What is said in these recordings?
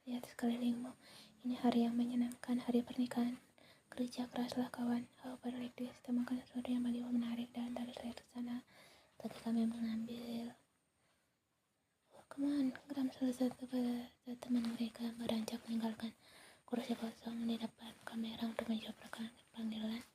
lihat sekelilingmu. Ini hari yang menyenangkan, hari pernikahan. Kerja keraslah kawan. However like this, temukan sesuatu yang bagimu menarik dan terus lihat ke sana. Tadi kami mengambil come on, geram salah satu teman mereka beranjak meninggalkan kursi kosong di depan kamera untuk menjawab panggilan.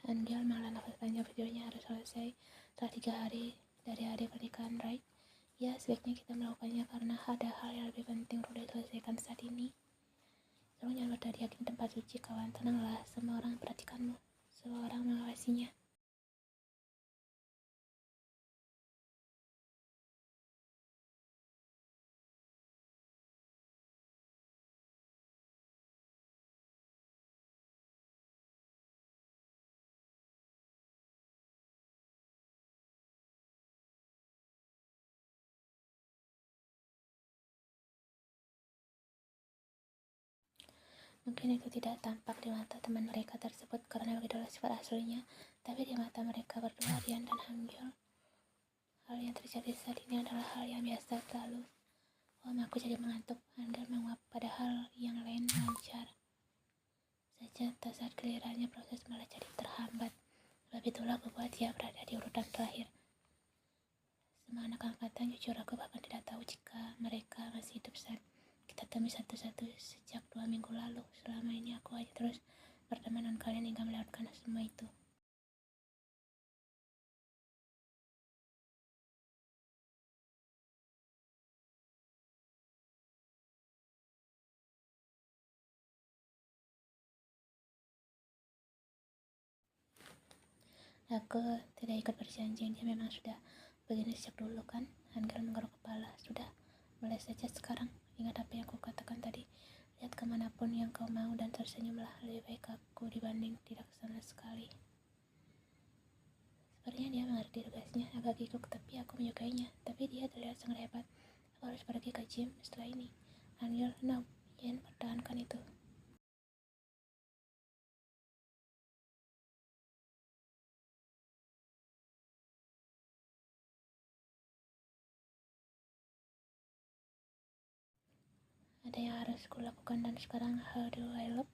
Angel malah nafas panjang, videonya harus selesai setelah 3 hari dari hari pernikahan, right? Ya, sebaiknya kita melakukannya karena ada hal yang lebih penting perlu diselesaikan saat ini. Tolong jangan berteriak di tempat suci, kawan. Tenanglah, semua orang memperhatikanmu. Semua orang mengawasinya. Mungkin itu tidak tampak di mata teman mereka tersebut karena begitulah sifat aslinya, tapi di mata mereka berdua, Rian dan Hangul, hal yang terjadi saat ini adalah hal yang biasa selalu. Aku jadi mengantuk. Angel menguap, padahal yang lain lancar saja. Saat gilirannya proses malah jadi terhambat. Sebab itulah membuat dia berada di urutan terakhir. Semua anak angkatan, jujur aku bahkan tidak tahu jika mereka masih hidup saat kita temui satu-satu sejak 2 minggu lalu. Selama ini aku hanya terus berteman dengan kalian hingga melewatkan semua itu. Aku tidak ikut berjanji, dia memang sudah begini sejak dulu kan? Angel menggaruk kepala. Sudah, mulai saja sekarang. Ingat apa yang kukatakan tadi. Lihat kemanapun yang kau mau dan tersenyumlah. Lebih baik aku dibanding tidak sama sekali. Sepertinya dia mengerti tugasnya. Agak kikuk, tapi aku menyukainya. Tapi dia terlihat sangat hebat. Aku harus pergi ke gym setelah ini. Angel, no. Yen, pertahankan itu. Ada yang harus kulakukan dan sekarang, how do I look?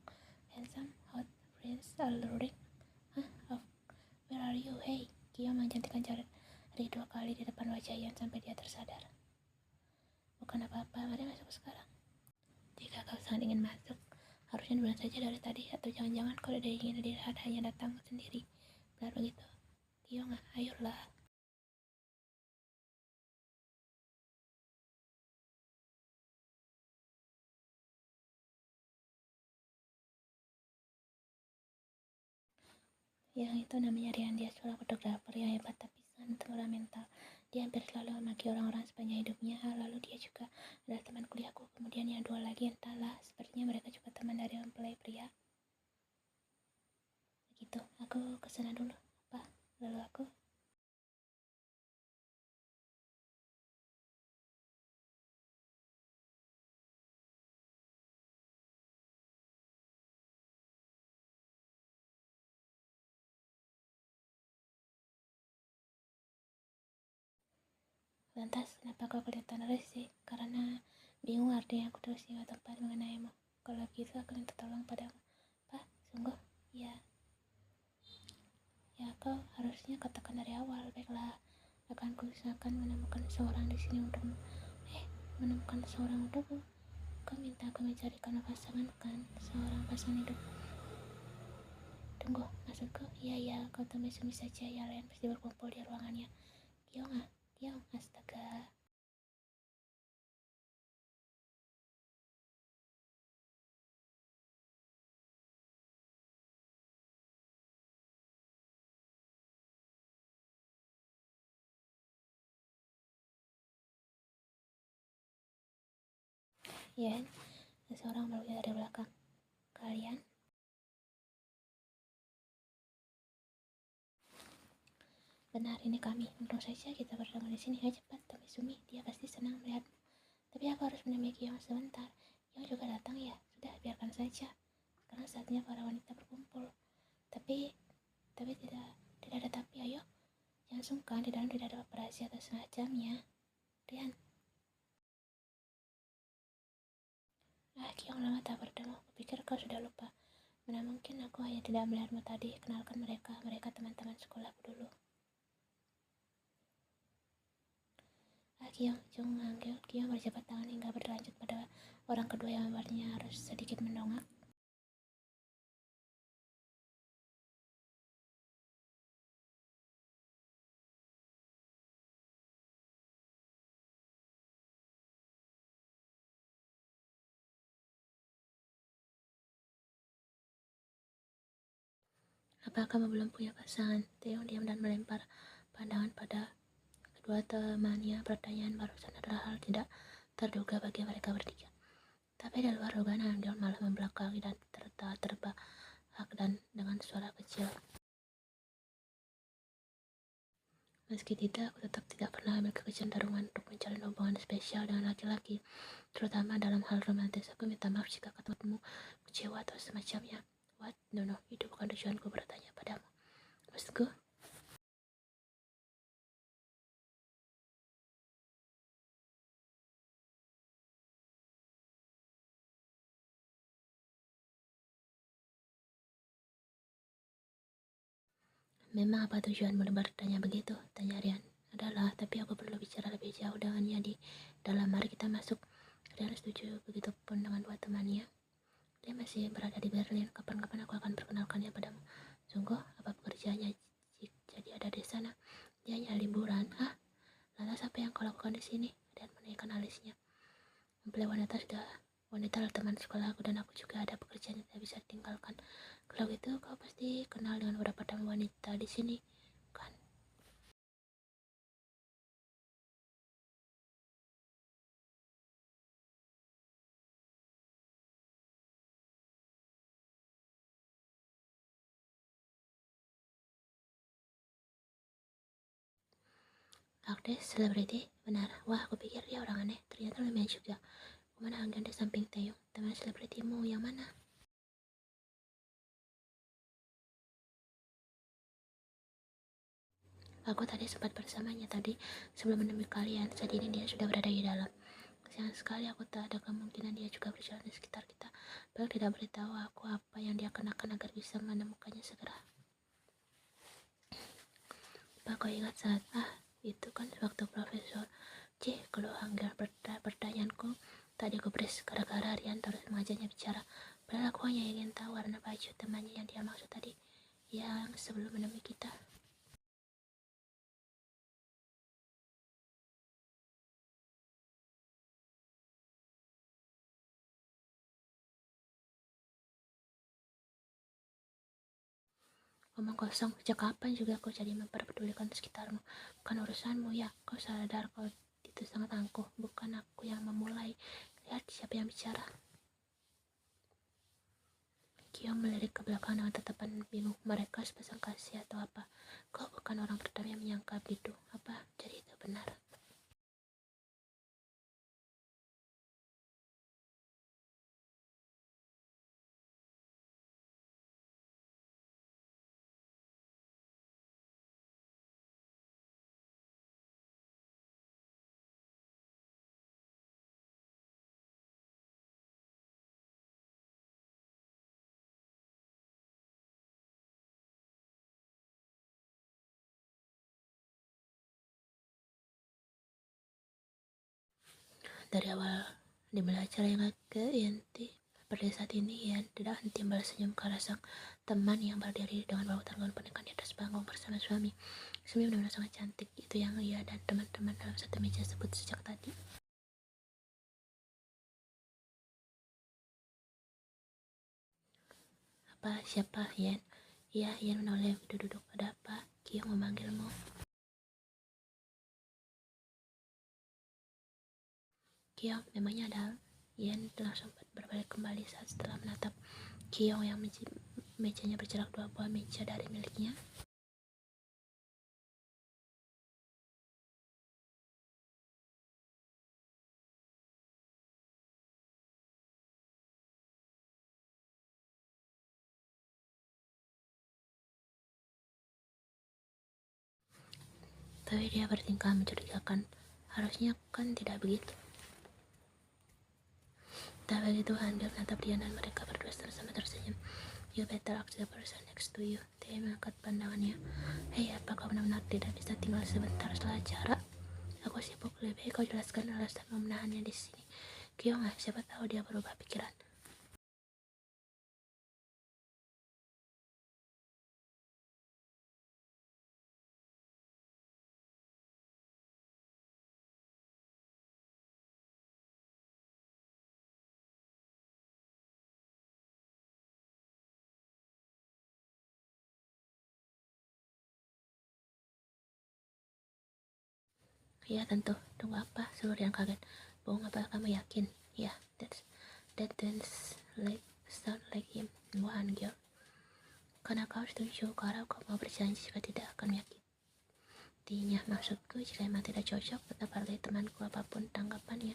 Handsome, hot, prince, alluring. Where are you? Hey, Kyo mencantikkan jari 2 kali di depan wajah Ian sampai dia tersadar. Bukan apa-apa, mari masuk sekarang. Jika kau sangat ingin masuk, harusnya duluan saja dari tadi. Atau jangan-jangan kau tidak ingin dilihat hanya datang sendiri. Benar begitu? Kyo nggak? Ayolah. Yang itu namanya Rian, dia seorang fotografer yang hebat tapi sangat temperamental. Dia hampir selalu memaki orang-orang sepanjang hidupnya. Lalu dia juga adalah teman kuliahku. Kemudian yang 2 lagi entahlah, sepertinya mereka juga teman dari mempelai pria. Begitu, aku kesana dulu. Apa? Lalu aku lantas, kenapa kau kelihatan risih? Karena bingung artinya aku terus ingat tempat mengenaimu. Kalau gitu aku minta tolong padamu. Apa? Sungguh? Ya, kau harusnya katakan dari awal. Baiklah, akan kuusahakan menemukan seorang di sini untukmu. Menemukan seorang untukku? Kau minta aku mencarikan pasangan kan? Seorang pasangan hidup. Tunggu, maksudku? Iya, kau temui Sumi saja. Ya, lain pasti berkumpul di ruangannya. Kyong, astaga. Ya, seseorang melukis dari belakang. Kalian? Benar, ini kami. Untung saja kita bertemu di sini. Ayo cepat temui Sumi, dia pasti senang melihatmu. Tapi aku harus menemui Kyong sebentar. Yang juga datang ya, sudah biarkan saja. Sekarang saatnya para wanita berkumpul. Tapi tidak ada tapi, ayo. Jangan sungkan, di dalam tidak ada operasi atau setengah jamnya. Rian. Kiong lama tak bertemu. Kupikir kau sudah lupa. Mana mungkin aku hanya tidak melihatmu tadi. Kenalkan mereka teman-teman sekolahku dulu. Kiong menganggil. Kiong berjabat tangan hingga berlanjut pada orang kedua yang membuatnya harus sedikit mendongak. Apa kamu belum punya pasangan? Tiong diam dan melempar pandangan pada kedua temannya. Pertanyaan barusan adalah hal tidak terduga bagi mereka bertiga. Tapi di luar dugaan, Angel malah membelakangi dan tertawa terbahak dan dengan suara kecil. Meski tidak, aku tetap tidak pernah memiliki kecenderungan untuk mencari hubungan spesial dengan laki-laki, terutama dalam hal romantis. Aku minta maaf jika ketemumu kecewa atau semacamnya. What? No, itu bukan tujuanku bertanya padamu. Maksudku, memang apa tujuanmu bertanya begitu? Tanya Rian. Adalah, tapi aku perlu bicara lebih jauh dengannya di dalam. Mari kita masuk. Rian setuju, begitupun dengan dua temannya. Dia masih berada di Berlin. Kapan-kapan aku akan perkenalkannya padamu. Sungguh, apa pekerjaannya jadi ada di sana? Dia hanya liburan. Lantas apa yang kau lakukan di sini? Dan menaikkan alisnya. Mempelai wanita adalah teman sekolah aku, dan aku juga ada pekerjaan yang tidak bisa ditinggalkan. Kalau gitu, kau pasti kenal dengan beberapa tamu wanita di sini, kan? Agnes, selebriti? Benar. Wah, aku pikir dia orang aneh. Ternyata lumayan juga. Kemana Anggan di samping Taeyong? Teman selebritimu yang mana? Aku tadi sempat bersamanya tadi sebelum menemui kalian. Saat ini dia sudah berada di dalam. Sayang sekali aku tak ada kemungkinan dia juga berjalan di sekitar kita. Bel tidak beritahu aku apa yang dia kenakan agar bisa menemukannya segera. Apa kau ingat saat itu kan waktu Profesor kalau Angga pertanyaanku tadi gubris gara-gara Rian terus mengajaknya bicara. Padahal aku hanya ingin tahu warna baju temannya yang dia maksud tadi, yang sebelum menemui kita. Omong kosong, sejak kapan juga kau jadi memperpedulikan sekitarmu? Bukan urusanmu ya, kau sadar kau itu sangat angkuh, bukan aku yang memulai. Lihat siapa yang bicara. Kiong melirik ke belakang dengan tatapan bingung. Mereka sepasang kasih atau apa? Kau bukan orang pertama yang menyangka gitu. Apa? Jadi itu benar. Dari awal dimulai acara yang ke inti seperti saat ini, Ian tidak henti membalas senyum ke arah sang teman yang berdiri dengan bahutan gaun pernikahan di atas panggung bersama suami. Suami benar-benar sangat cantik. Itu yang ia dan teman-teman dalam satu meja sebut sejak tadi. Apa? Siapa, Ian? Iya, Ian menoleh. Duduk. Ada apa? Kiong memanggilmu. Kiong, memangnya ada? Ian langsung berbalik kembali saat setelah menatap Kiong yang mejanya berjarak 2 buah meja dari miliknya. Tapi dia bertingkah mencurigakan. Harusnya kan tidak begitu. Tak begitu, Handel menatap dia dan mereka berdua sama-sama tersenyum. You better ask the person next to you. Dia mengangkat pandangannya. Hei, apa kau benar-benar tidak bisa tinggal sebentar setelah acara? Aku sibuk, lebih baik kau jelaskan alasanmu menahannya di sini. Kyung, siapa tahu dia berubah pikiran. Ya tentu, tunggu apa? Seluruh yang kaget. Bohong apa kamu yakin? Ya, that sound like him. Wah, Angel. Karena kau setuju, kalau kau mau berjanji jika tidak akan menyakitinya. Maksudku, jika emang tidak cocok, tetap hargai temanku apapun tanggapannya.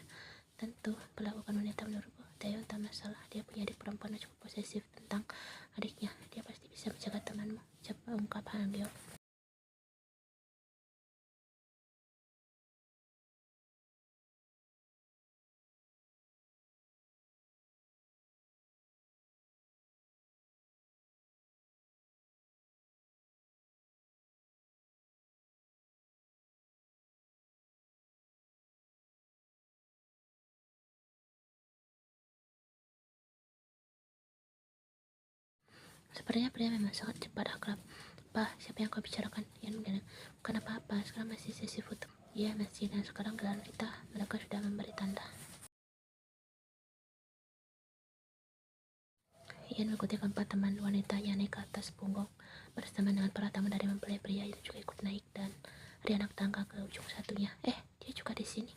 Tentu, perlakukan wanita menurutku. Taeyeon tak masalah, dia punya adik perempuan yang cukup posesif tentang adiknya. Dia pasti bisa menjaga temanmu. Cepat ungkap Angel. Sepertinya pria memang sangat cepat akrab. Pak, siapa yang kau bicarakan? Yan menggeleng. Bukan apa-apa, sekarang masih sesi foto. Iya, masih, dan sekarang giliran kita. Mereka sudah memberi tanda. Yan mengikuti keempat teman wanitanya naik ke atas punggung. Bersama dengan para tamu dari mempelai pria itu juga ikut naik, dan ada anak tangga ke ujung satunya. Dia juga di sini.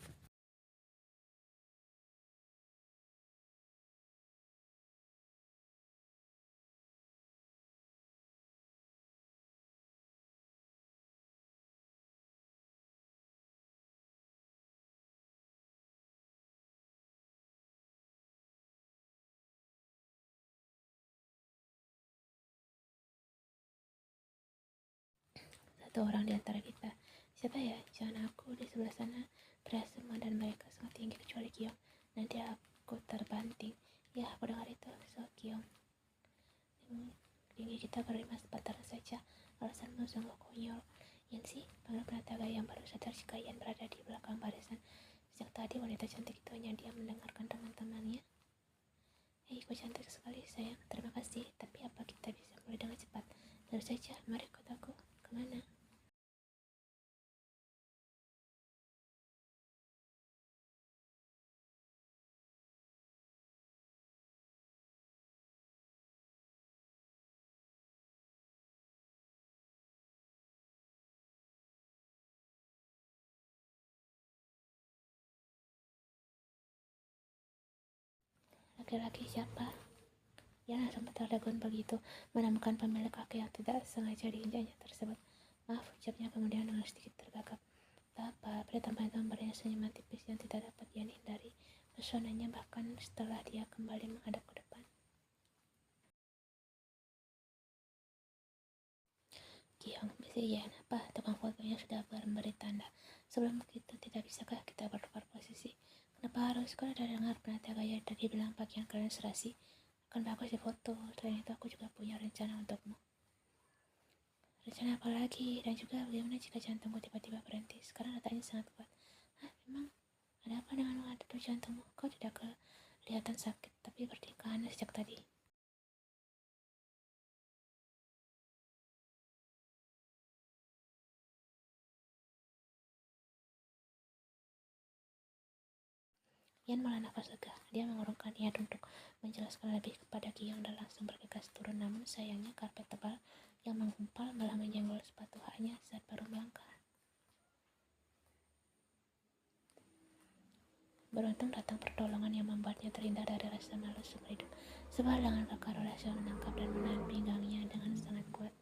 Satu orang di antara kita. Siapa ya? Jangan aku di sebelah sana. Pria semua dan mereka sangat tinggi kecuali Kyung. Nanti aku terbanting. Ya, aku dengar itu. So, Kyung. Tinggi kita berlima sebentar saja. Alasanmu sungguh konyol. Yan sih, panggil penata yang baru sadar jika Yan berada di belakang barisan. Sejak tadi wanita cantik itu hanya diam mendengarkan teman-temannya. Hei, kau cantik sekali sayang. Terima kasih. Tapi apa kita bisa mulai dengan cepat? Tentu saja. Mari kotaku. Kemana? Laki-laki siapa? Yan langsung tertegun begitu menemukan pemilik kaki yang tidak sengaja diinjaknya tersebut. Maaf, ucapnya kemudian dengan sedikit tergagap. Tak apa, pria tampan itu memberinya senyuman tipis yang tidak dapat Yan hindari pesonanya bahkan setelah dia kembali menghadap ke depan. Kyung, bisa Yan, apa? Tukang fotonya sudah memberi tanda. Sebelum begitu, tidak bisakah kita bertukar posisi? Kenapa harus? Kau sudah dengar penata gaya tadi bilang pakaian kalian serasi? Akan bagus di foto. Selain itu, aku juga punya rencana untukmu. Rencana apa lagi? Dan juga bagaimana jika jantungku tiba-tiba berhenti? Sekarang datanya sangat kuat. Hah, memang ada apa dengan detak jantungmu? Kau tidak kelihatan sakit, tapi bertingkah aneh sejak tadi. Yan malah nafas lega. Dia mengurungkan niat untuk menjelaskan lebih kepada Kyung dan langsung bergegas turun. Namun sayangnya karpet tebal yang menggumpal malah menyenggol sepatu haknya saat baru melangkah. Beruntung datang pertolongan yang membuatnya terhindar dari rasa malu seumur hidup. Sebuah lengan kakak Rolasio menangkap dan menahan pinggangnya dengan sangat kuat.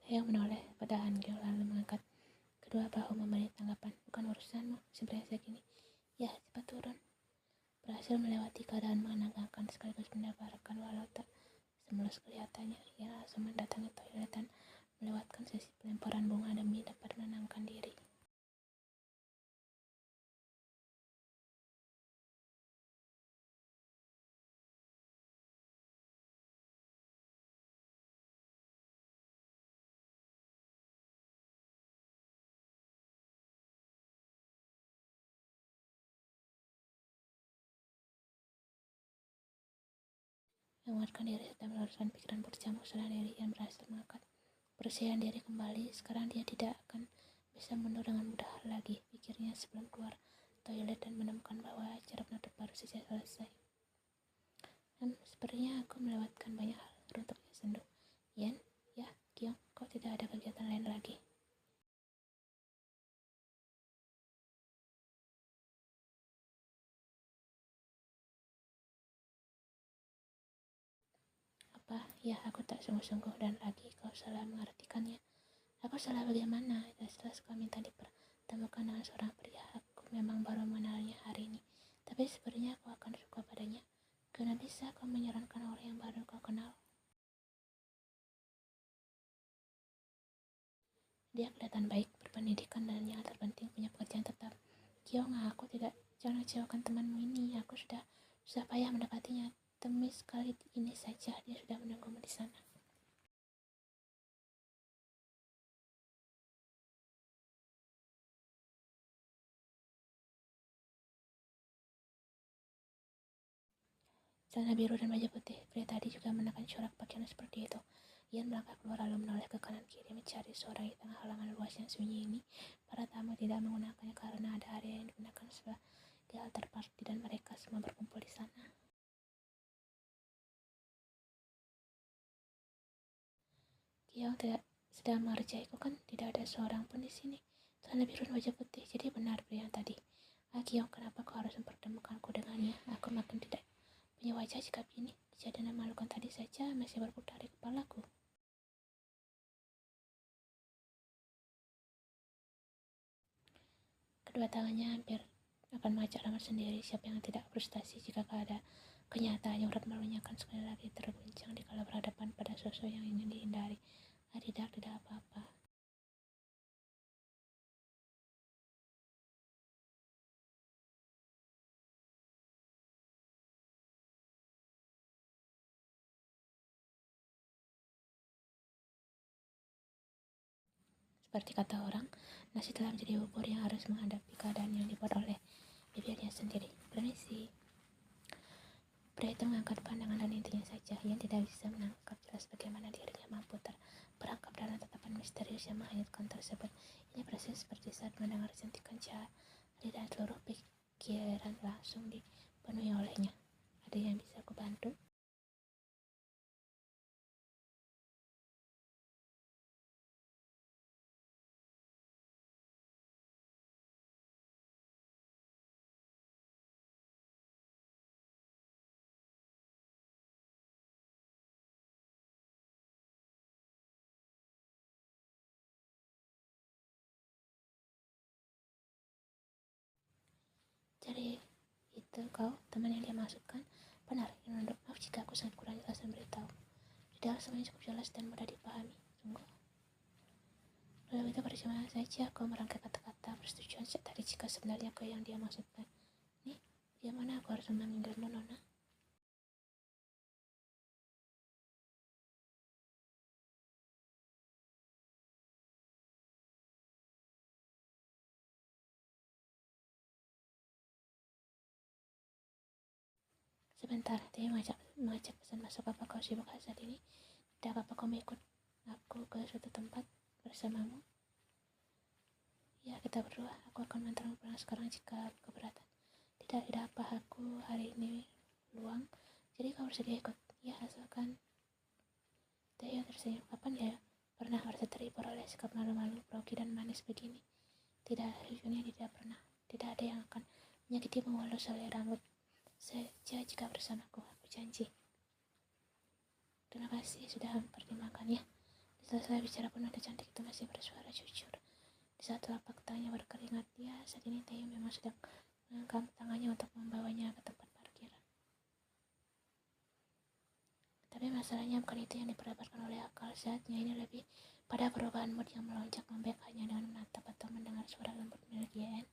Yang menoleh pada Hangul lalu mengangkat kedua bahu memberi tanggapan. Bukan urusanmu, sebrengsek ini. Ya, cepat turun. Berhasil melewati keadaan menegangkan sekaligus mendebarkan walau tak semulus kelihatannya. Ia langsung mendatangi toilet dan melewatkan sesi pelemparan bunga demi dapat menenangkan diri. Menguatkan diri serta meluruskan pikiran bercampur sadar diri yang berhasil mengangkat persiapan diri kembali. Sekarang dia tidak akan bisa mundur dengan mudah lagi, pikirnya sebelum keluar toilet dan menemukan bahwa acara penutup baru saja selesai. Sepertinya aku melewatkan banyak hal, runtuknya sendu. Yen, ya, Kyung, kok tidak ada kegiatan lain lagi? Apa? Ya, aku tak sungguh-sungguh dan lagi kau salah mengartikannya. Aku salah bagaimana? Jelas-jelas kau minta dipertemukan dengan seorang pria. Aku memang baru mengenalnya hari ini. Tapi sebenarnya aku akan suka padanya. Kenapa bisa kau menyarankan orang yang baru kau kenal? Dia kelihatan baik, berpendidikan, dan yang terpenting punya pekerjaan tetap. Kyung, aku tidak jangan kecewakan temanmu ini. Aku sudah payah mendekatinya. Demi sekali ini saja dia sudah menunggumu di sana. Celana biru dan baju putih. Pria tadi juga mengenakan corak pakaian seperti itu. Ian melangkah keluar lalu menoleh ke kanan kiri mencari seorang di tengah halaman luas yang sunyi ini. Para tamu tidak menggunakannya karena ada area yang digunakan sebagai altar party dan mereka semua berkumpul di sana. Kyung tidak sedang mengerjaiku kan? Tidak ada seorang pun di sini. Celana biru dan baju putih. Jadi benar pria yang tadi. Kyung, kenapa kau harus mempertemukanku dengannya? Aku makin tidak punya wajah jika begini. Kejadian yang memalukan tadi saja masih berputar di kepalaku. Kedua tangannya hampir akan mengajak alamat sendiri. Siapa yang tidak frustasi jika ada kenyataannya urat malunya akan sekali lagi terguncang dikala berhadapan pada sosok yang ingin dihindari. Tidak apa-apa. Seperti kata orang, nasi telah menjadi bubur yang harus menghadapi keadaan yang dibuat oleh bibirnya sendiri. Permisi. Pria itu mengangkat pandangan dan intinya saja. Yang tidak bisa menangkap jelas bagaimana dirinya mampu terperangkap dalam tatapan misterius yang menghanyutkan tersebut. Ini persis seperti saat mendengar sentikan jari dan seluruh pikiran langsung dipenuhi olehnya. Ada yang bisa aku bantu? Jadi itu kau, teman yang dia maksudkan? Benar, ini menurut maaf jika aku sangat kurang jelas dan beritahu. Tidak semuanya cukup jelas dan mudah dipahami. Sungguh. Lalu itu percuma saja kau merangkai kata-kata persetujuan tadi jika sebenarnya kau yang dia maksudkan. Nih, bagaimana aku harus memanggilmu Nona? Sebentar, dia mengajak pesan masuk. Apa kau sibuk saat ini? Tidak apa-apa kau mau ikut aku ke suatu tempat bersamamu? Ya, kita berdua. Aku akan mengantarmu pulang sekarang jika keberatan. Tidak apa, aku hari ini luang. Jadi kau bersedia ikut? Ya, asalkan. Teo tersenyum. Kapan ya pernah merasa terhibur oleh sikap malu-malu, grogi dan manis begini? Tidak, sejujurnya tidak pernah. Tidak ada yang akan menyakitimu walau selai rambut saja jika bersamaku. Aku janji. Terima kasih sudah mempertimbangkannya. Setelah bicara pun wanita cantik itu masih bersuara jujur. Di saat telapak tangannya berkeringat, saat ini Taeyong memang sedang mengangkat tangannya untuk membawanya ke tempat parkir. Tapi masalahnya bukan itu yang diperdebatkan oleh akal. Saatnya ini lebih pada perubahan mood yang melonjak. Lembek hanya dengan menatap atau mendengar suara lembut milik Yen